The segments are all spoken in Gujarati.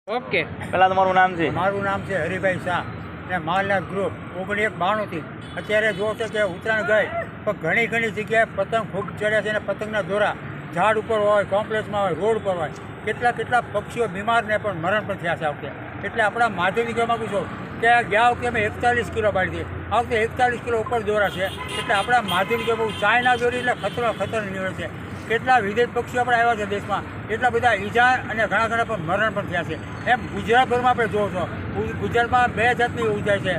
ઓકે, પહેલાં તમારું નામ છે? મારું નામ છે હરિભાઈ શાહ અને માલનાથ ગ્રુપ 1992થી અત્યારે જો છે કે ઉત્તરાયણ ગઈ પણ ઘણી ઘણી જગ્યાએ પતંગ ખૂબ ચડ્યા છે અને પતંગના દોરા ઝાડ ઉપર હોય, કોમ્પ્લેક્સમાં હોય, રોડ પર હોય, કેટલા પક્ષીઓ બીમારને પણ મરણ પણ થયા છે આ વખતે. એટલે આપણા માધ્યમથી કહેવા માગું છું કે ગયા વખતે અમે 41 કિલો પાડી હતી, આ વખતે 41 કિલો ઉપર દોરા છે. એટલે આપણા માધ્યમથી બહુ ચાઇના દોરી એટલે ખતરો નીવડે છે. કેટલા વિદેશ પક્ષીઓ આપણે આવ્યા છે દેશમાં, એટલા બધા ઈજા અને ઘણા પણ મરણ પણ થયા છે. એમ ગુજરાતભરમાં આપણે જોવો છો, ગુજરાતમાં 2 જાતની ઉજાય છે,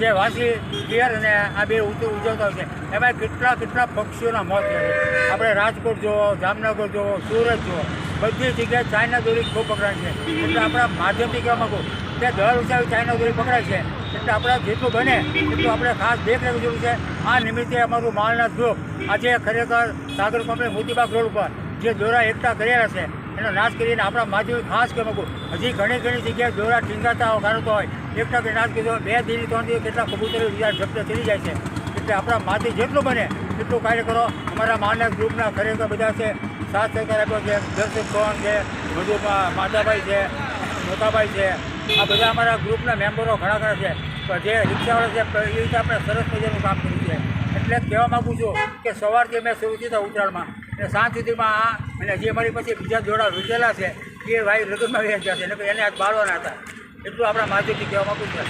જે વાંસી પિયર અને આ બે ઉજવતા હોય છે. એમાં કેટલા પક્ષીઓના મોત થયા છે. આપણે રાજકોટ જુઓ, જામનગર જુઓ, સુરત જુઓ, બધી જગ્યાએ ચાઇના દોરી ખૂબ પકડાય છે. એટલે આપણા માધ્યમથી કહેવા માગું કે દર વર્ષે ચાઇના દોરી પકડાય છે. એટલે આપણા જેટલું બને એટલું આપણે ખાસ દેખ રાખવી જરૂર છે. આ નિમિત્તે અમારું માલનાથ ગ્રુપ આજે ખરેખર સાગર કોમ્પ્લેક્સ મોતીબાગ રોડ ઉપર જે દોરા એકઠા કરેલા છે એનો નાશ કરીને આપણા માધ્યમિક ખાસ કહેવા માગું, હજી ઘણી જગ્યાએ દોરા ટીંગાતા કાઢતો હોય, એકઠા કરી નાશ કર્યો. 2 દિવસ 3 દિવસ કેટલા કબૂતરો બીજા ઝપટે ચડી જાય છે. એટલે આપણા માધ્યમ જેટલું બને એટલું કાર્ય કરો. અમારા માલનાથ ગ્રુપના ખરેખર બધા છે, સાથ સહકાર આપ્યો છે. દર્શક સોહન છે, બધું માધાભાઈ છે, મોટાભાઈ છે, આ બધા અમારા ગ્રુપના મેમ્બરો ઘણા છે. જે રિક્ષાવાળા છે એ રીતે આપણે સરસ મજાનું કામ કર્યું છે. એટલે કહેવા માગું છું કે સવારથી મેં શરૂ થતા ઉત્તરાયણમાં અને સાંજ સુધીમાં આ અને જે અમારી પાસે બીજા દોડા વીટેલા છે એ ભાઈ લગ્નમાં વ્યાજ ગયા છે, એને આજ બાળવાના હતા. એટલું આપણા માધ્યમથી કહેવા માગું છું.